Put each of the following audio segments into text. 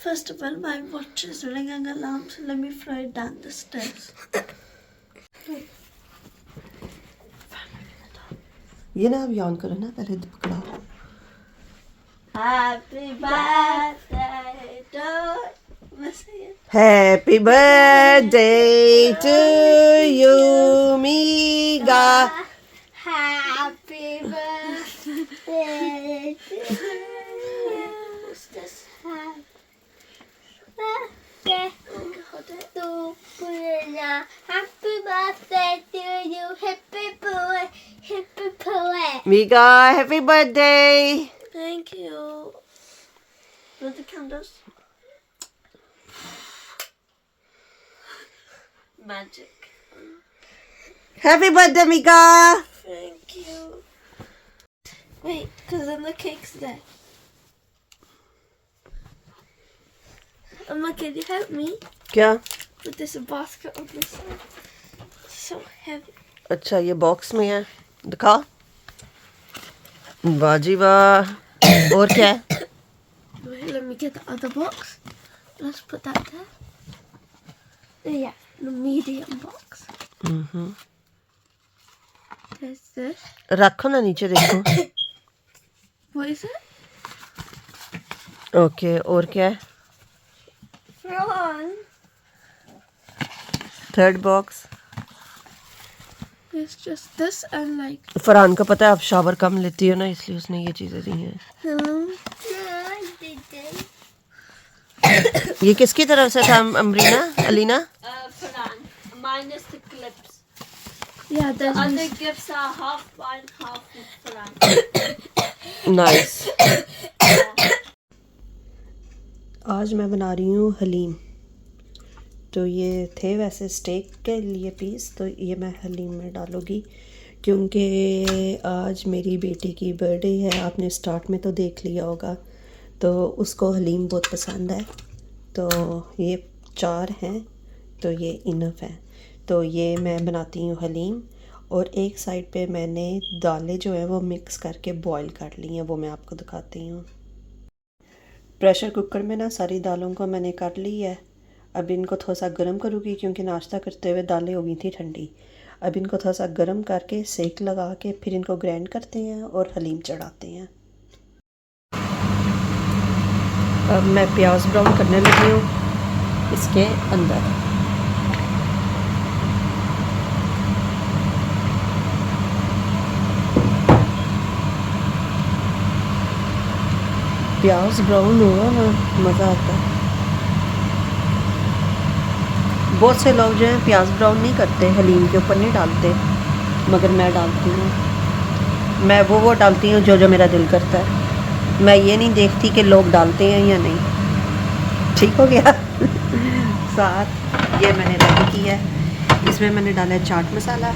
First of all, my watch is ringing alarm, so let me throw it down the stairs. ये ना अभी on करो ना, पहले पकड़ा. Happy birthday to you. Happy birthday to you, Miga. Happy birthday to you. What's this? Happy birthday to you. Happy birthday. Happy birthday. Miga, happy birthday. Thank you. With the candles. Magic. Happy birthday, Miga. Thank you. Wait, because then the cake's there. Emma, can you help me क्या? with this basket on this side? It's so heavy. अच्छा, ये box में है, दिखा. वाह जी वाह. और क्या है? Wait, let me get the other box. Let's put that there. Yeah, the medium box. There's this. रखो ना नीचे, देखो. What is it? ओके, और क्या है? Prawn. Third box. It's just this and like. Farhan को पता है आप शावर कम लेती हो ना, इसलिए उसने ये चीजें दी हैं. ये किसकी तरफ से था, Amrina, Alina? Prawn. Minus the clips. Yeah, the other gifts are half mine, half Prawn. Nice. आज मैं बना रही हूँ हलीम. तो ये थे वैसे स्टेक के लिए पीस, तो ये मैं हलीम में डालूँगी क्योंकि आज मेरी बेटी की बर्थडे है. आपने स्टार्ट में तो देख लिया होगा, तो उसको हलीम बहुत पसंद है. तो ये 4 हैं, तो ये इनफ है. तो ये मैं बनाती हूँ हलीम. और एक साइड पे मैंने दालें जो है वो मिक्स करके बॉईल कर ली हैं, वो मैं आपको दिखाती हूँ. प्रेशर कुकर में ना सारी दालों को मैंने कर ली है. अब इनको थोड़ा सा गर्म करूँगी क्योंकि नाश्ता करते हुए दालें हो गई थी ठंडी. अब इनको थोड़ा सा गर्म करके सेक लगा के फिर इनको ग्राइंड करते हैं और हलीम चढ़ाते हैं. अब मैं प्याज ब्राउन करने लगी हूँ इसके अंदर. प्याज ब्राउन हुआ ना मज़ा आता है. बहुत से लोग जो हैं प्याज ब्राउन नहीं करते, हलीम के ऊपर नहीं डालते, मगर मैं डालती हूँ. मैं वो डालती हूँ जो मेरा दिल करता है. मैं ये नहीं देखती कि लोग डालते हैं या नहीं. ठीक हो गया. साथ ये मैंने रेडी किया है. इसमें मैंने डाला है चाट मसाला,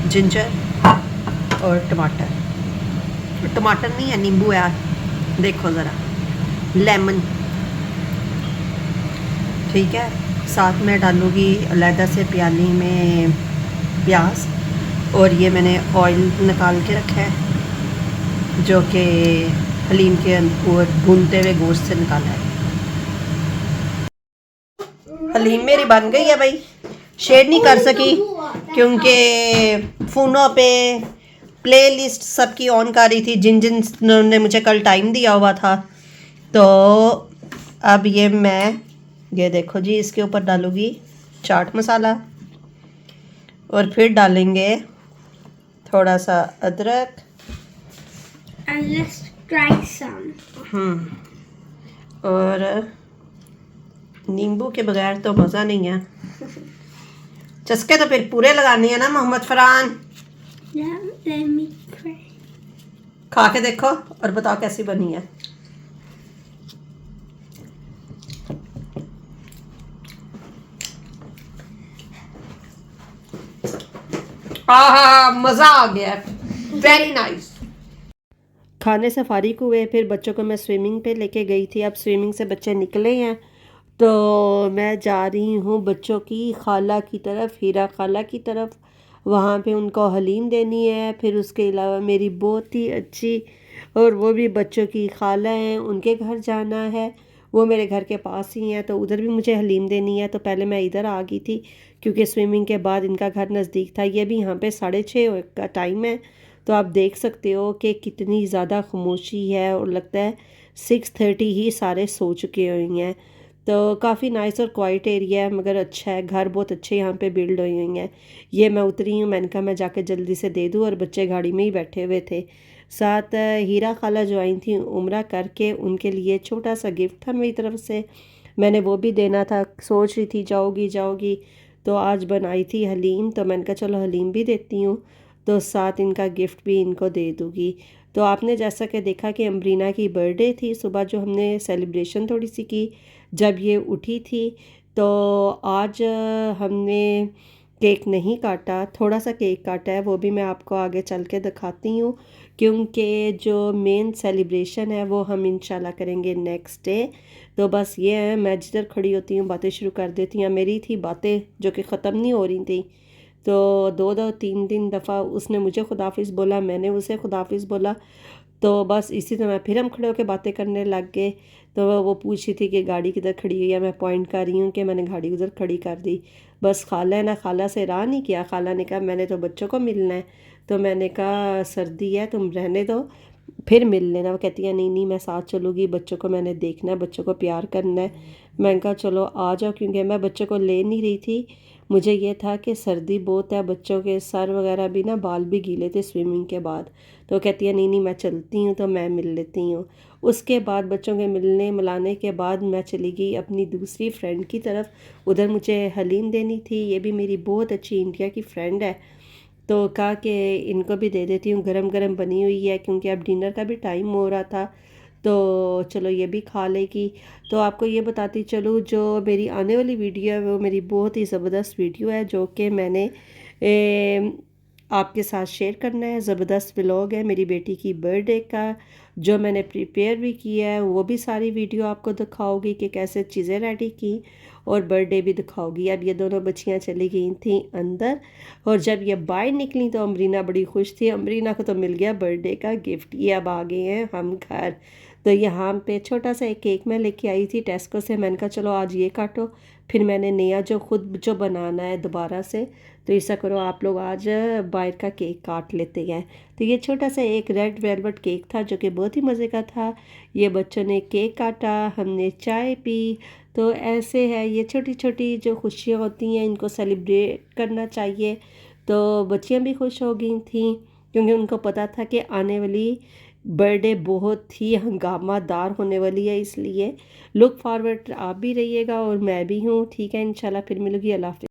जिंजर और टमाटर. टमाटर नहीं है, नींबू है. देखो ज़रा, लेमन. ठीक है. साथ में डालूँगी अलहदा से प्याली में प्याज. और ये मैंने ऑयल निकाल के रखा है जो कि हलीम के ऊपर भूनते हुए गोश्त से निकाला है. हलीम मेरी बन गई है भाई. शेयर नहीं कर सकी क्योंकि फ़ोनों पे प्लेलिस्ट सबकी ऑन कर रही थी, जिन्होंने मुझे कल टाइम दिया हुआ था. तो अब ये देखो जी, इसके ऊपर डालूँगी चाट मसाला और फिर डालेंगे थोड़ा सा अदरक. And let's try some. और नींबू के बगैर तो मज़ा नहीं है. चस्के तो फिर पूरे लगाने हैं ना Mohammad Farhan. Yeah, let me try. खा के देखो और बताओ कैसी बनी है. मज़ा आ गया. Very nice. खाने से फारिग हुए, फिर बच्चों को मैं स्विमिंग पे लेके गई थी. अब स्विमिंग से बच्चे निकले हैं तो मैं जा रही हूँ बच्चों की खाला की तरफ, हीरा खाला की तरफ. वहाँ पे उनको हलीम देनी है. फिर उसके अलावा मेरी बहुत ही अच्छी और वो भी बच्चों की खाला हैं, उनके घर जाना है. वो मेरे घर के पास ही हैं, तो उधर भी मुझे हलीम देनी है। तो पहले मैं इधर आ गई थी क्योंकि स्विमिंग के बाद इनका घर नज़दीक था। ये भी यहाँ पे 6:30 का टाइम है, तो आप देख सकते हो कि कितनी ज़्यादा खामोशी है और लगता है 6:30 ही सारे सो चुके हुए हैं। तो काफ़ी नाइस और क्वाइट एरिया है, मगर अच्छा है, घर बहुत अच्छे यहाँ पे बिल्ड हुए हुए हैं। ये मैं उतरी हूँ, मैंने कहा मैं जाके जल्दी से दे दूँ, और बच्चे गाड़ी में ही बैठे हुए थे। साथ हीरा खाला जो आई थी उम्रा करके, उनके लिए छोटा सा गिफ्ट था मेरी तरफ से, मैंने वो भी देना था। सोच रही थी जाओगी जाओगी, तो आज बनाई थी हलीम, तो मैंने कहा चलो हलीम भी देती हूँ, तो साथ इनका गिफ्ट भी इनको दे दूँगी। तो आपने जैसा कि देखा कि अम्ब्रीना की बर्थडे थी, सुबह जो हमने सेलिब्रेशन थोड़ी सी की जब ये उठी थी, तो आज हमने केक नहीं काटा, थोड़ा सा केक काटा है, वो भी मैं आपको आगे चल के दिखाती हूँ, क्योंकि जो मेन सेलिब्रेशन है वो हम इंशाल्लाह करेंगे नेक्स्ट डे। तो बस ये है, मैं जिधर खड़ी होती हूँ बातें शुरू कर देती हैं। मेरी थी बातें जो कि ख़त्म नहीं हो रही थी, तो दो दो तीन तीन दफ़ा उसने मुझे खुदाफिज़ बोला, मैंने उसे खुदाफिज़ बोला, तो बस इसी तरह फिर हम खड़े होकर बातें करने लग गए। तो वो पूछ रही थी कि गाड़ी किधर खड़ी हुई है, मैं पॉइंट कर रही हूँ कि मैंने गाड़ी उधर खड़ी कर दी। बस खाला है ना, खाला से राह नहीं किया। खाला ने कहा मैंने तो बच्चों को मिलना है, तो मैंने कहा सर्दी है तुम रहने दो, फिर मिल लेना। वो कहती है नहीं नहीं मैं साथ चलूँगी, बच्चों को मैंने देखना है, बच्चों को प्यार करना है। मैंने कहा चलो आ जाओ, क्योंकि मैं बच्चों को ले नहीं रही थी, मुझे ये था कि सर्दी बहुत है, बच्चों के सर वगैरह भी ना, बाल भी गीले थे स्विमिंग के बाद। तो कहती है नहीं नहीं मैं चलती हूँ, तो मैं मिल लेती हूँ। उसके बाद बच्चों के मिलने मिलाने के बाद मैं चली गई अपनी दूसरी फ्रेंड की तरफ, उधर मुझे हलीम देनी थी। ये भी मेरी बहुत अच्छी इंडिया की फ्रेंड है, तो कहा कि इनको भी दे देती हूँ, गरम गरम बनी हुई है, क्योंकि अब डिनर का भी टाइम हो रहा था, तो चलो ये भी खा लेगी। तो आपको ये बताती चलूँ, जो मेरी आने वाली वीडियो है वो मेरी बहुत ही ज़बरदस्त वीडियो है, जो कि मैंने आपके साथ शेयर करना है। ज़बरदस्त व्लॉग है मेरी बेटी की बर्थडे का, जो मैंने प्रिपेयर भी किया है, वो भी सारी वीडियो आपको दिखाओगी कि कैसे चीज़ें रेडी की, और बर्थडे भी दिखाओगी। अब ये दोनों बच्चियां चली गई थी अंदर, और जब ये बाहर निकली तो अमरीना बड़ी खुश थी, अमरीना को तो मिल गया बर्थडे का गिफ्ट। ये अब आ गए हैं हम घर। तो यहाँ पे छोटा सा एक केक मैं लेके आई थी टेस्को से, मैंने कहा चलो आज ये काटो, फिर मैंने नया जो खुद जो बनाना है दोबारा से, तो ऐसा करो आप लोग आज बाहर का केक काट लेते हैं। तो ये छोटा सा एक रेड वेलवेट केक था, जो कि बहुत ही मज़े का था। ये बच्चों ने केक काटा, हमने चाय पी। तो ऐसे है, ये छोटी छोटी जो खुशियाँ होती हैं इनको सेलिब्रेट करना चाहिए। तो बच्चियाँ भी खुश हो गई थी, क्योंकि उनको पता था कि आने वाली बर्थडे बहुत ही हंगामादार होने वाली है, इसलिए लुक फॉरवर्ड आप भी रहिएगा और मैं भी हूँ। ठीक है, इंशाल्लाह फिर मिलूंगी। अल्लाह हाफ़िज़।